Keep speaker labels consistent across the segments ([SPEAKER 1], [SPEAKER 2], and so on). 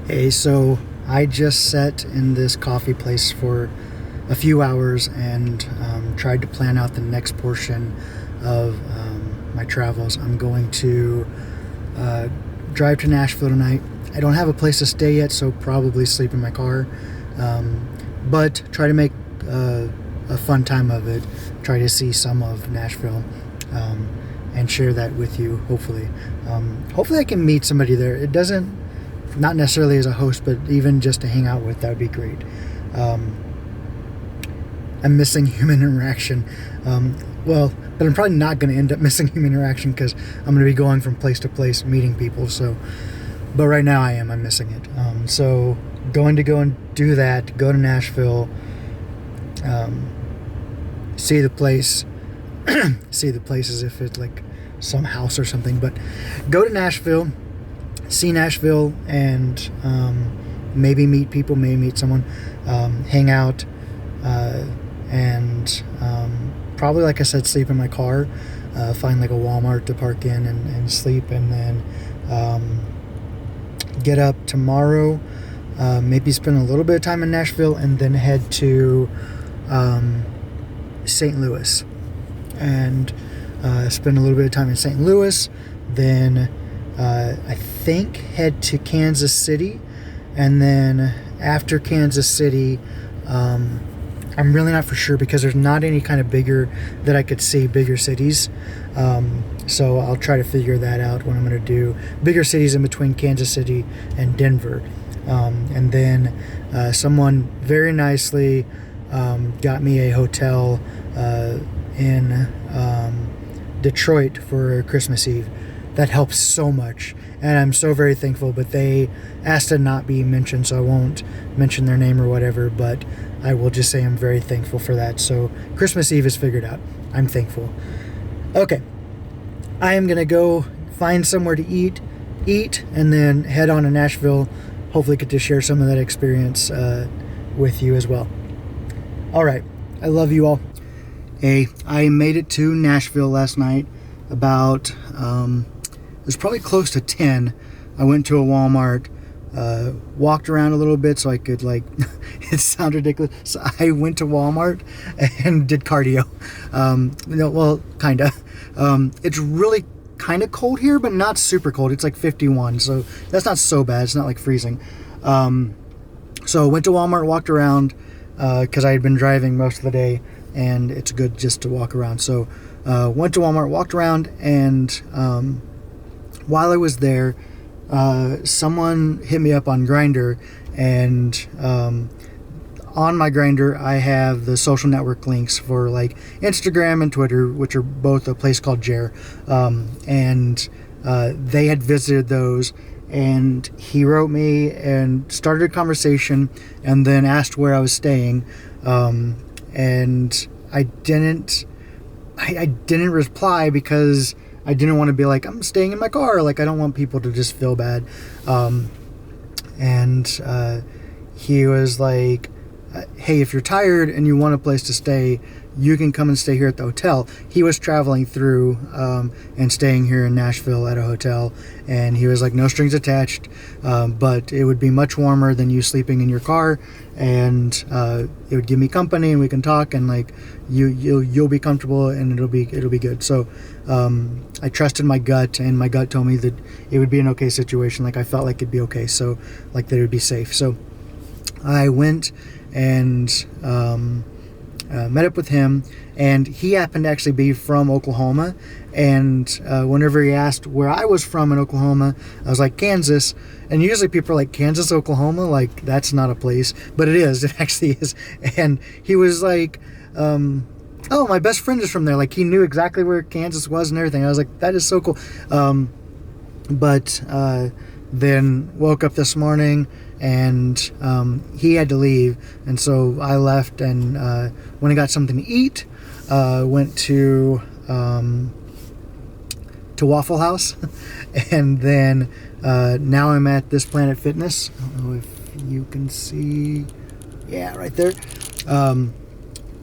[SPEAKER 1] Hey, so I just sat in this coffee place for a few hours and tried to plan out the next portion of my travels. I'm going to uh, drive to Nashville tonight. I don't have a place to stay yet, so probably sleep in my car, but try to make a fun time of it. Try to see some of Nashville and share that with you, hopefully. Hopefully I can meet somebody there. It doesn't, not necessarily as a host, but even just to hang out with, that would be great. I'm missing human interaction. But I'm probably not going to end up missing human interaction because I'm going to be going from place to place, meeting people. So, but right now I'm missing it. So going to go and do that, go to Nashville, see the place, see the place as if it's like some house or something, but go to Nashville, see Nashville, and maybe meet people, maybe meet someone, hang out, and probably, like I said, sleep in my car, find like a Walmart to park in and sleep, and then get up tomorrow, maybe spend a little bit of time in Nashville, and then head to St. Louis and spend a little bit of time in St. Louis, then I think head to Kansas City, and then after Kansas City, I'm really not for sure because there's not any kind of bigger that I could see, bigger cities. So I'll try to figure that out when I'm going to do bigger cities in between Kansas City and Denver. And then someone very nicely got me a hotel in Detroit for Christmas Eve. That helps so much, and I'm so very thankful, but they asked to not be mentioned, so I won't mention their name or whatever, but I will just say I'm very thankful for that. So Christmas Eve is figured out. I'm thankful. Okay, I am going to go find somewhere to eat, and then head on to Nashville. Hopefully get to share some of that experience with you as well. All right, I love you all. Hey, I made it to Nashville last night about... it was probably close to 10. I went to a Walmart, walked around a little bit so I could, like, it sounds ridiculous. So I went to Walmart and did cardio. Kind of. It's really kind of cold here, but not super cold. It's like 51, so that's not so bad. It's not like freezing. So I went to Walmart, walked around, because I had been driving most of the day, and it's good just to walk around. So went to Walmart, walked around, and while I was there, someone hit me up on Grindr, and on my Grindr I have the social network links for like Instagram and Twitter, which are both a place called Jer, and they had visited those, and he wrote me and started a conversation and then asked where I was staying, and I didn't reply because I didn't want to be like, I'm staying in my car. Like, I don't want people to just feel bad. And he was like, hey, if you're tired and you want a place to stay, you can come and stay here at the hotel. He was traveling through and staying here in Nashville at a hotel. And he was like, no strings attached, but it would be much warmer than you sleeping in your car. And it would give me company, and we can talk, and like you'll be comfortable, and it'll be good. So I trusted my gut, and my gut told me that it would be an okay situation. Like, I felt like it'd be okay. So like that it would be safe. So I went and met up with him, and he happened to actually be from Oklahoma. And whenever he asked where I was from in Oklahoma, I was like, Kansas. And usually people are like, Kansas, Oklahoma? Like, that's not a place. But it is. It actually is. And he was like, oh, my best friend is from there. Like, he knew exactly where Kansas was and everything. I was like, that is so cool. But then woke up this morning, and he had to leave. And so I left and went and got something to eat. Went to Waffle House, and then now I'm at this Planet Fitness. I don't know if you can see, yeah, right there,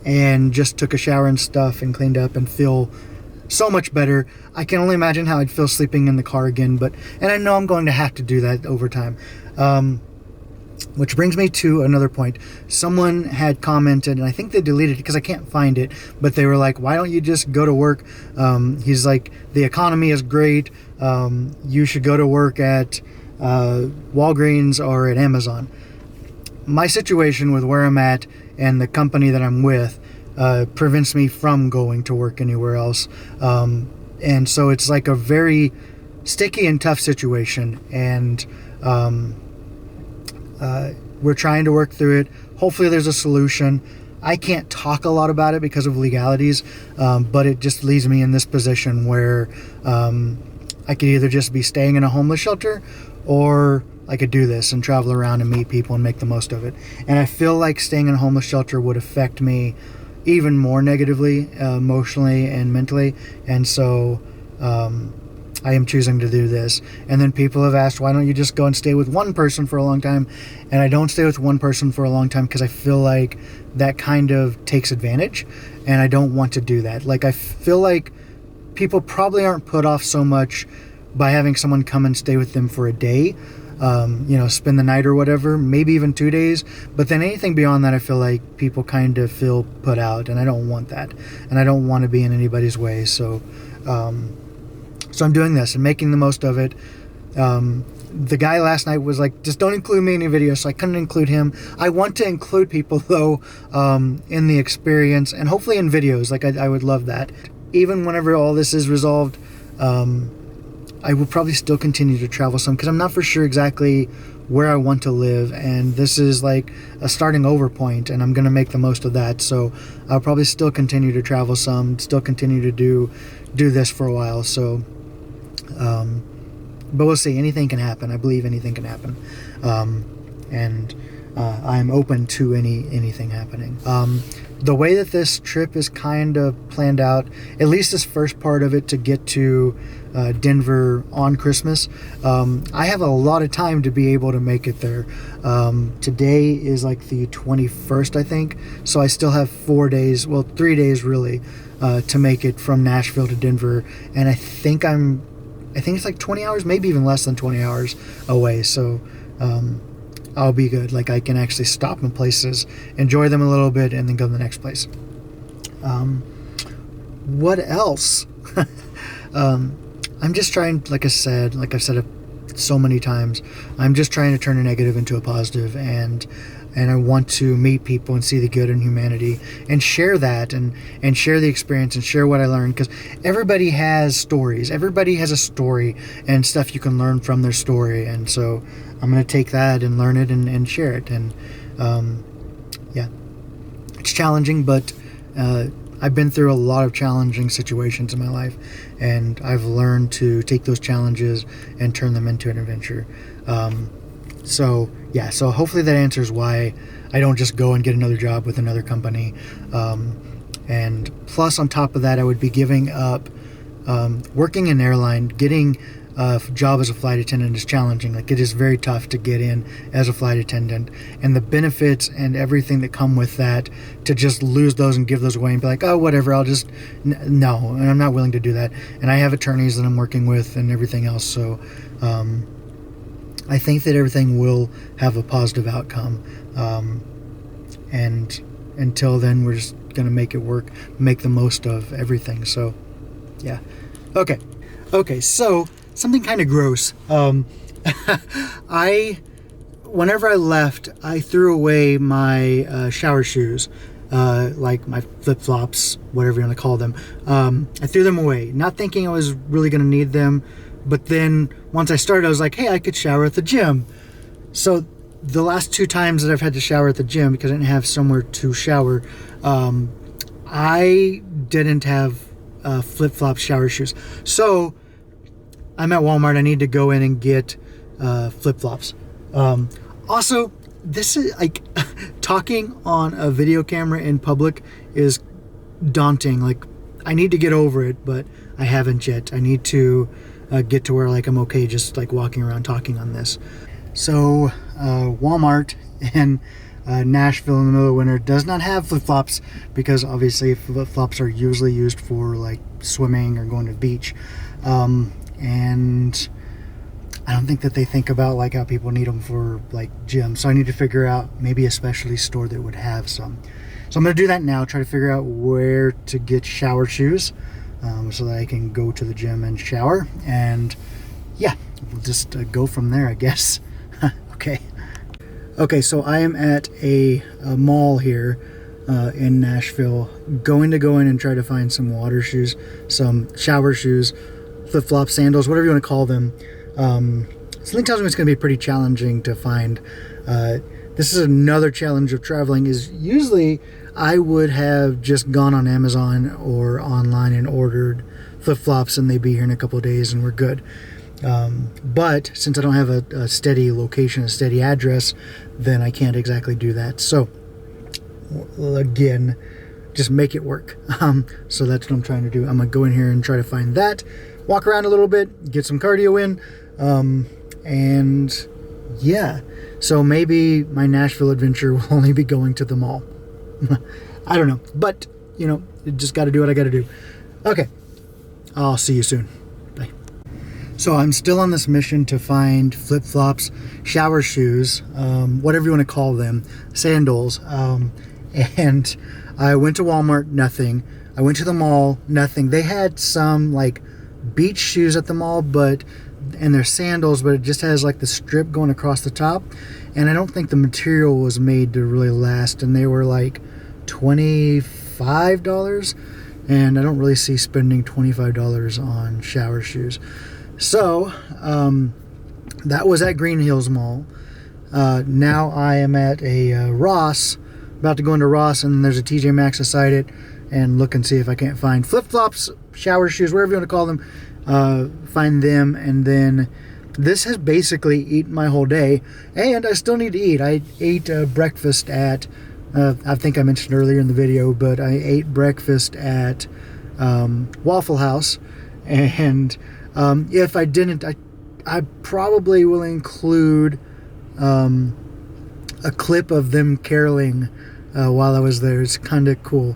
[SPEAKER 1] and just took a shower and stuff and cleaned up and feel so much better. I can only imagine how I'd feel sleeping in the car again, and I know I'm going to have to do that over time. Which brings me to another point. Someone had commented, and I think they deleted it because I can't find it, but they were like, why don't you just go to work? He's like, the economy is great. You should go to work at Walgreens or at Amazon. My situation with where I'm at and the company that I'm with prevents me from going to work anywhere else. And so it's like a very sticky and tough situation. And we're trying to work through it. Hopefully there's a solution. I can't talk a lot about it because of legalities, but it just leaves me in this position where I could either just be staying in a homeless shelter, or I could do this and travel around and meet people and make the most of it. And I feel like staying in a homeless shelter would affect me even more negatively, emotionally and mentally. And so I am choosing to do this. And then people have asked, why don't you just go and stay with one person for a long time? And I don't stay with one person for a long time because I feel like that kind of takes advantage, and I don't want to do that. Like, I feel like people probably aren't put off so much by having someone come and stay with them for a day, spend the night or whatever, maybe even 2 days. But then anything beyond that, I feel like people kind of feel put out, and I don't want that. And I don't want to be in anybody's way. So I'm doing this and making the most of it. The guy last night was like, just don't include me in any videos, so I couldn't include him. I want to include people, though, in the experience, and hopefully in videos. Like, I would love that. Even whenever all this is resolved, I will probably still continue to travel some, because I'm not for sure exactly where I want to live, and this is like a starting over point, and I'm going to make the most of that. So I'll probably still continue to travel some, still continue to do this for a while. So but we'll see. Anything can happen. I believe anything can happen, and I'm open to anything happening. The way that this trip is kind of planned out, at least this first part of it, to get to Denver on Christmas, I have a lot of time to be able to make it there. Today is like the 21st, I think, so I still have 4 days, well, 3 days really, to make it from Nashville to Denver, and I think it's like 20 hours, maybe even less than 20 hours away. So I'll be good. Like, I can actually stop in places, enjoy them a little bit, and then go to the next place. What else? I'm just trying, like I've said it so many times, I'm just trying to turn a negative into a positive, and I want to meet people and see the good in humanity and share that and share the experience and share what I learned, because everybody has stories. Everybody has a story and stuff you can learn from their story, and so I'm going to take that and learn it and share it. And it's challenging, but I've been through a lot of challenging situations in my life, and I've learned to take those challenges and turn them into an adventure. So hopefully that answers why I don't just go and get another job with another company. And plus, on top of that, I would be giving up working in an airline. Getting a job as a flight attendant is challenging. Like, it is very tough to get in as a flight attendant, and the benefits and everything that come with that, to just lose those and give those away and be like, oh, whatever, I'll just, no, and I'm not willing to do that. And I have attorneys that I'm working with and everything else. So, I think that everything will have a positive outcome. And until then, we're just going to make it work, make the most of everything. So, yeah. Okay, so something kind of gross. Whenever I left, I threw away my shower shoes, like my flip-flops, whatever you want to call them. I threw them away, not thinking I was really going to need them. But then once I started, I was like, hey, I could shower at the gym. So the last 2 times that I've had to shower at the gym, because I didn't have somewhere to shower, I didn't have flip-flop shower shoes. So I'm at Walmart. I need to go in and get flip-flops. Also, this is like talking on a video camera in public is daunting. Like, I need to get over it, but I haven't yet. I need to get to where, like, I'm okay just like walking around talking on this. So Walmart in Nashville in the middle of winter does not have flip-flops, because obviously flip-flops are usually used for like swimming or going to the beach. And I don't think that they think about like how people need them for like gyms. So I need to figure out maybe a specialty store that would have some. So I'm going to do that now, try to figure out where to get shower shoes so that I can go to the gym and shower. And yeah, we'll just go from there, I guess. Okay. Okay, so I am at a mall here in Nashville, going to go in and try to find some water shoes, some shower shoes, flip-flops, sandals, whatever you want to call them. Something tells me it's going to be pretty challenging to find. This is another challenge of traveling, is usually I would have just gone on Amazon or online and ordered flip-flops, and they'd be here in a couple of days and we're good. But since I don't have a steady location, a steady address, then I can't exactly do that. So again, just make it work. So that's what I'm trying to do. I'm gonna go in here and try to find that, walk around a little bit, get some cardio in, and yeah, so maybe my Nashville adventure will only be going to the mall. I don't know, but you know, you just got to do what I got to do. Okay, I'll see you soon. Bye. So I'm still on this mission to find flip-flops, shower shoes, whatever you want to call them, sandals, and I went to Walmart, nothing. I went to the mall, nothing. They had some like beach shoes at the mall, and they're sandals, but it just has like the strip going across the top, and I don't think the material was made to really last, and they were like $25, and I don't really see spending $25 on shower shoes. So that was at Green Hills Mall. Now I am at a Ross, about to go into Ross, and there's a TJ Maxx beside it, and look and see if I can't find flip-flops, shower shoes, whatever you want to call them, find them. And then this has basically eaten my whole day, and I still need to eat. I ate breakfast at I think I mentioned earlier in the video, but I ate breakfast at Waffle House, and if I didn't, I probably will include a clip of them caroling while I was there. It's kind of cool.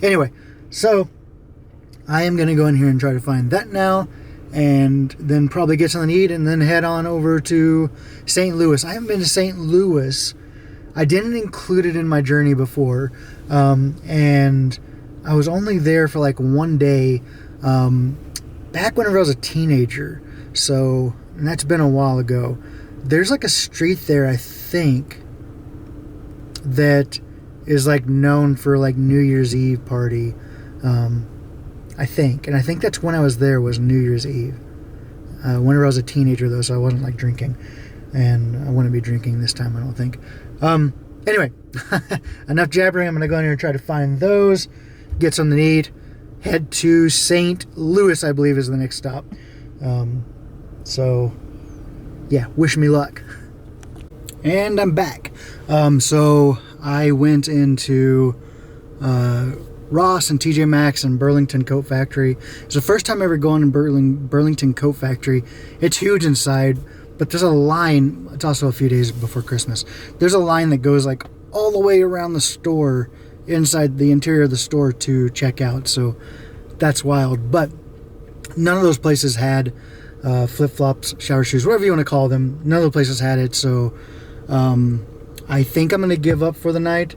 [SPEAKER 1] Anyway, so I am going to go in here and try to find that now, and then probably get something to eat, and then head on over to St. Louis. I haven't been to St. Louis. I didn't include it in my journey before, and I was only there for like one day back whenever I was a teenager, so, and that's been a while ago. There's like a street there, I think, that is like known for like New Year's Eve party, I think, and I think that's when I was there, was New Year's Eve. Whenever I was a teenager though, so I wasn't like drinking, and I wouldn't be drinking this time, I don't think. Anyway, enough jabbering. I'm gonna go in here and try to find those, get something to eat, head to St. Louis, I believe is the next stop. So yeah, wish me luck. And I'm back. So I went into Ross and TJ Maxx and Burlington Coat Factory. It's the first time ever going to Burlington Coat Factory. It's huge inside, but there's a line. It's also a few days before Christmas. There's a line that goes like all the way around the store, inside the interior of the store to check out. So that's wild. But none of those places had flip-flops, shower shoes, whatever you want to call them. None of the places had it. So I think I'm going to give up for the night,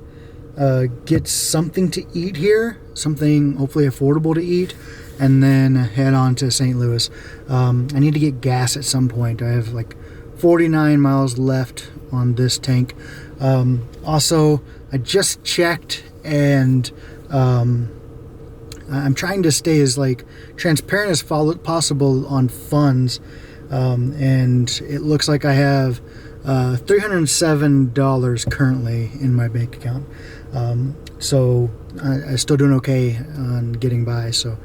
[SPEAKER 1] get something to eat here, something hopefully affordable to eat, and then head on to St. Louis. I need to get gas at some point. I have like 49 miles left on this tank. Also, I just checked, and I'm trying to stay as like transparent as possible on funds, and it looks like I have $307 currently in my bank account. So I'm still doing okay on getting by. So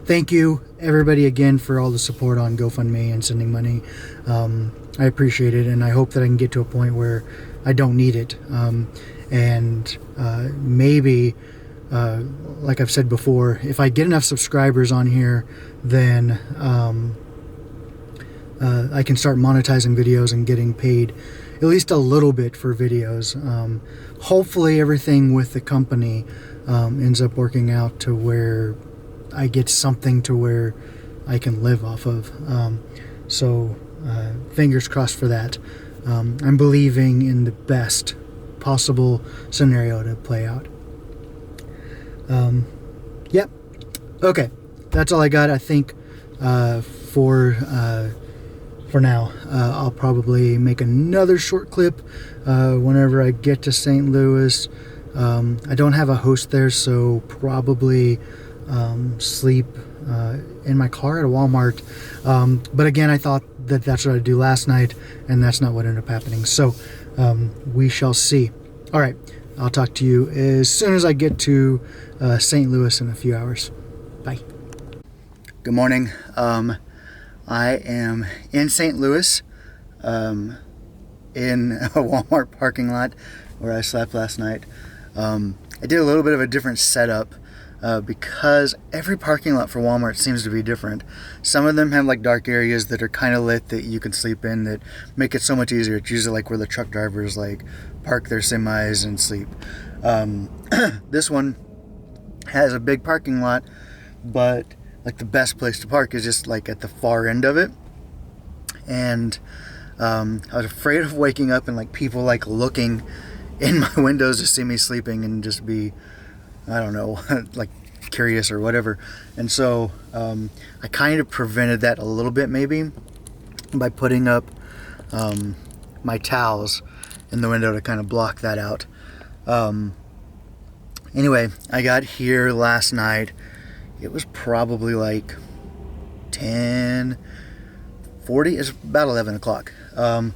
[SPEAKER 1] thank you everybody again for all the support on GoFundMe and sending money. I appreciate it, and I hope that I can get to a point where I don't need it. And maybe like I've said before, if I get enough subscribers on here, then I can start monetizing videos and getting paid at least a little bit for videos. Hopefully everything with the company ends up working out to where I get something to where I can live off of. So fingers crossed for that. I'm believing in the best possible scenario to play out. Yep. Okay. That's all I got. I think for now. I'll probably make another short clip whenever I get to St. Louis. I don't have a host there, so probably sleep in my car at a Walmart. But again, I thought that that's what I'd do last night, and that's not what ended up happening. So we shall see. All right. I'll talk to you as soon as I get to St. Louis in a few hours. Bye. Good morning. I am in St. Louis, in a Walmart parking lot where I slept last night. I did a little bit of a different setup because every parking lot for Walmart seems to be different. Some of them have like dark areas that are kind of lit that you can sleep in that make it so much easier. It's usually like where the truck drivers like park their semis and sleep. This one has a big parking lot, but like the best place to park is just like at the far end of it. And I was afraid of waking up and like people like looking in my windows to see me sleeping and just be, I don't know, like curious or whatever. And so I kind of prevented that a little bit maybe by putting up my towels in the window to kind of block that out. Anyway, I got here last night. It was probably like 10:40. It's about 11 o'clock. And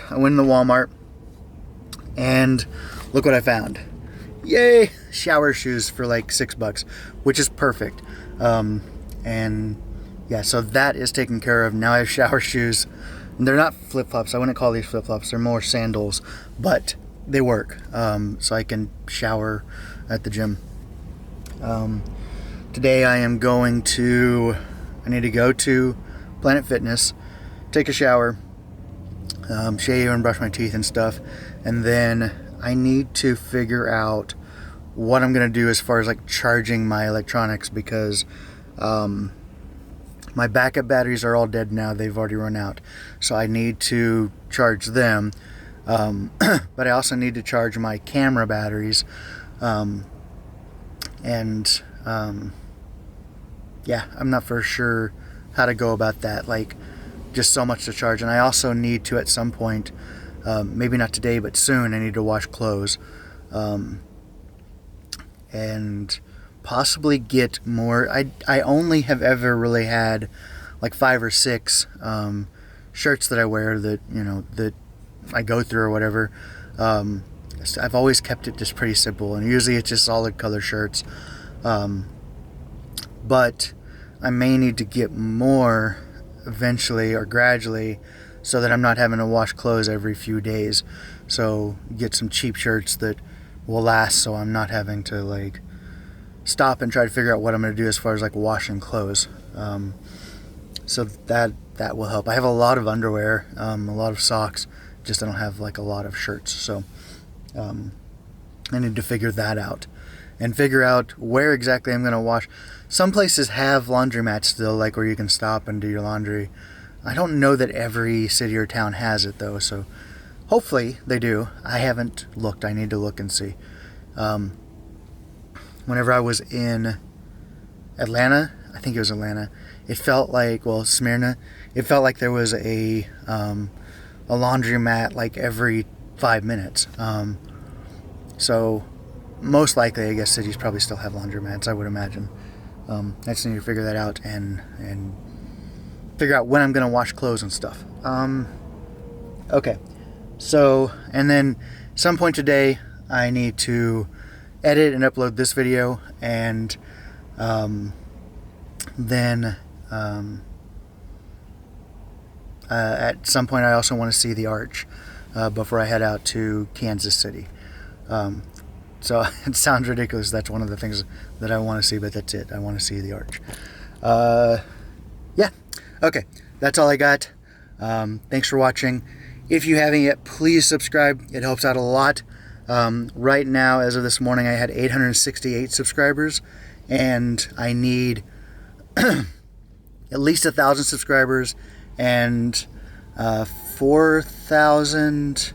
[SPEAKER 1] I went into Walmart and look what I found. Yay! Shower shoes for like $6, which is perfect. And yeah, so that is taken care of. Now I have shower shoes. And they're not flip-flops. I wouldn't call these flip-flops. They're more sandals, but they work. So I can shower at the gym. Today I need to go to Planet Fitness, take a shower, shave and brush my teeth and stuff, and then I need to figure out what I'm going to do as far as like charging my electronics, because my backup batteries are all dead now. They've already run out, so I need to charge them, but I also need to charge my camera batteries, yeah, I'm not for sure how to go about that. Like, just so much to charge. And I also need to, at some point, maybe not today, but soon, I need to wash clothes. And possibly get more. I only have ever really had like 5 or 6 shirts that I wear that, you know, that I go through or whatever. I've always kept it just pretty simple. And usually it's just solid color shirts. But I may need to get more eventually or gradually so that I'm not having to wash clothes every few days. So get some cheap shirts that will last, so I'm not having to like stop and try to figure out what I'm going to do as far as like washing clothes. So that will help. I have a lot of underwear, a lot of socks, just I don't have like a lot of shirts. So I need to figure that out and figure out where exactly I'm going to wash. Some places have laundromats still, like where you can stop and do your laundry. I don't know that every city or town has it though, so hopefully they do. I haven't looked. I need to look and see. Whenever I was in Atlanta, I think it was Atlanta, it felt like, well, Smyrna, it felt like there was a laundromat like every 5 minutes. So most likely, I guess cities probably still have laundromats, I would imagine. I just need to figure that out and figure out when I'm going to wash clothes and stuff. Okay. So, and then some point today, I need to edit and upload this video, and then at some point I also want to see the arch before I head out to Kansas City. So it sounds ridiculous. That's one of the things that I want to see, but that's it. I want to see the arch. Yeah. Okay. That's all I got. Thanks for watching. If you haven't yet, please subscribe. It helps out a lot. Right now, as of this morning, I had 868 subscribers, and I need at least 1,000 subscribers and 4,000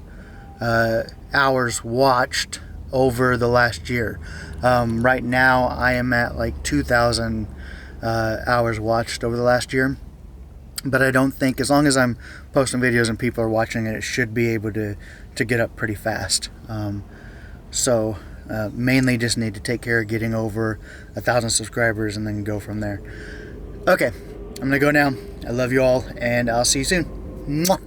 [SPEAKER 1] hours watched over the last year. Right now, I am at like 2,000 hours watched over the last year. But I don't think, as long as I'm posting videos and people are watching it, it should be able to get up pretty fast. So mainly just need to take care of getting over 1,000 subscribers and then go from there. Okay, I'm gonna go now. I love you all, and I'll see you soon. Mwah.